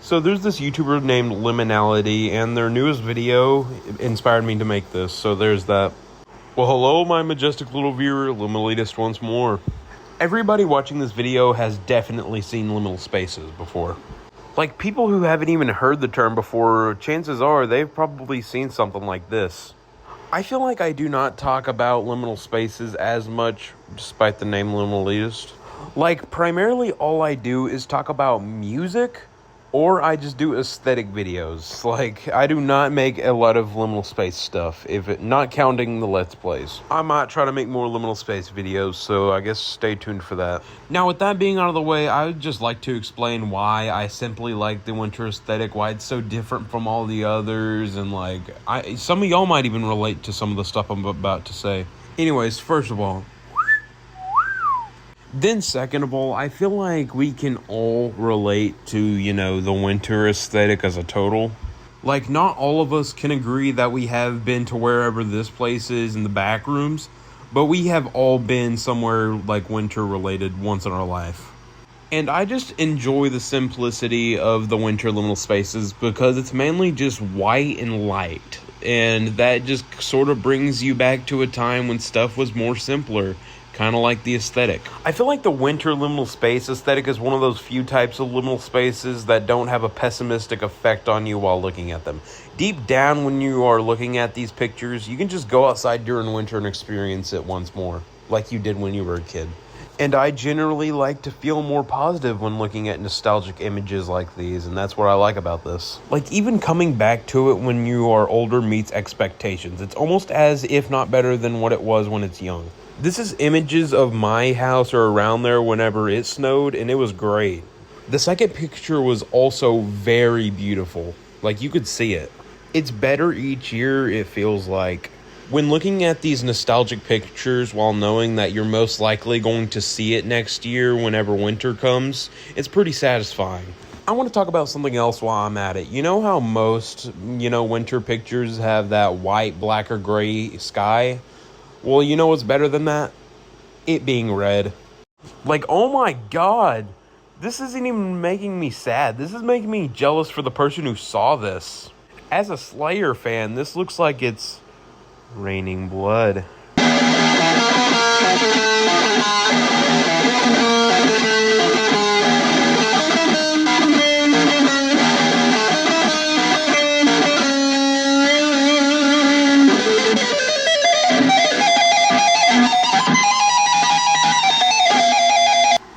So there's this YouTuber named Liminality, and their newest video inspired me to make this, so there's that. Well, hello, my majestic little viewer, Liminalist once more. Everybody watching this video has definitely seen liminal spaces before. Like, people who haven't even heard the term before, chances are they've probably seen something like this. I feel like I do not talk about liminal spaces as much, despite the name Liminalist. Like, primarily all I do is talk about music, or I just do aesthetic videos. Like, I do not make a lot of liminal space stuff, not counting the Let's Plays. I might try to make more liminal space videos, so I guess stay tuned for that. Now, with that being out of the way, I would just like to explain why I simply like the winter aesthetic, why it's so different from all the others, and like, some of y'all might even relate to some of the stuff I'm about to say. Anyways, first of all, then second of all, I feel like we can all relate to, the winter aesthetic as a total. Like, not all of us can agree that we have been to wherever this place is in the back rooms, but we have all been somewhere like winter related once in our life. And I just enjoy the simplicity of the winter liminal spaces because it's mainly just white and light. And that just sort of brings you back to a time when stuff was more simpler. Kind of like the aesthetic. I feel like the winter liminal space aesthetic is one of those few types of liminal spaces that don't have a pessimistic effect on you while looking at them. Deep down when you are looking at these pictures, you can just go outside during winter and experience it once more, like you did when you were a kid. And I generally like to feel more positive when looking at nostalgic images like these, and that's what I like about this. Like, even coming back to it when you are older meets expectations. It's almost as if not better than what it was when it's young. This is images of my house or around there whenever it snowed, and it was great. The second picture was also very beautiful. Like, you could see it. It's better each year, it feels like. When looking at these nostalgic pictures while knowing that you're most likely going to see it next year whenever winter comes, it's pretty satisfying. I want to talk about something else while I'm at it. You know how most, winter pictures have that white, black, or gray sky? Well, you know what's better than that? It being red. Like, oh my god. This isn't even making me sad. This is making me jealous for the person who saw this. As a Slayer fan, this looks like it's raining blood.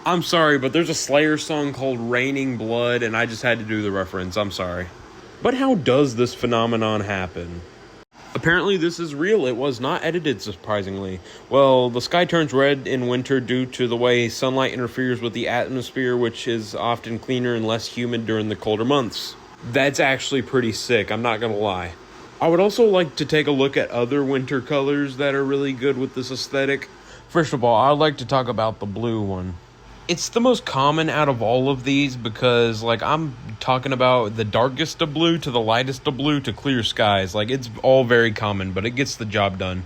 I'm sorry, but there's a Slayer song called Raining Blood, and I just had to do the reference. I'm sorry. But how does this phenomenon happen? Apparently this is real. It was not edited, surprisingly. Well, the sky turns red in winter due to the way sunlight interferes with the atmosphere, which is often cleaner and less humid during the colder months. That's actually pretty sick, I'm not gonna lie. I would also like to take a look at other winter colors that are really good with this aesthetic. First of all, I'd like to talk about the blue one. It's the most common out of all of these because, like, I'm talking about the darkest of blue to the lightest of blue to clear skies. Like, it's all very common, but it gets the job done.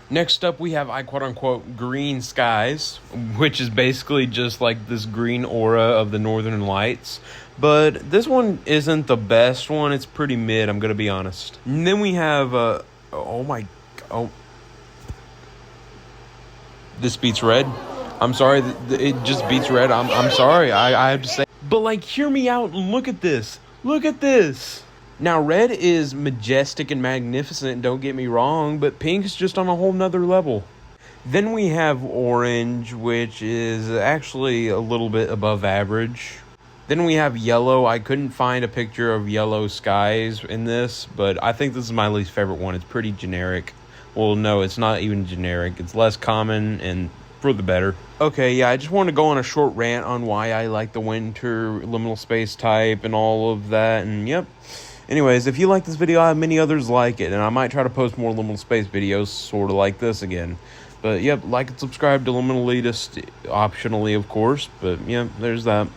Next up, we have, quote-unquote, green skies, which is basically just like this green aura of the northern lights. But this one isn't the best one. It's pretty mid, I'm going to be honest. And then we have, this beats red. I'm sorry, it just beats red. I'm sorry, I have to say. But, like, hear me out and look at this. Look at this. Now, red is majestic and magnificent, don't get me wrong, but pink is just on a whole nother level. Then we have orange, which is actually a little bit above average. Then we have yellow. I couldn't find a picture of yellow skies in this, but I think this is my least favorite one. It's pretty generic. Well, no, it's not even generic. It's less common and for the better. Okay, yeah, I just want to go on a short rant on why I like the winter liminal space type and all of that, and yep. Anyways, if you like this video, I have many others like it, and I might try to post more liminal space videos sort of like this again. But yep, like and subscribe to Liminal Elitist, optionally, of course, but yep, there's that.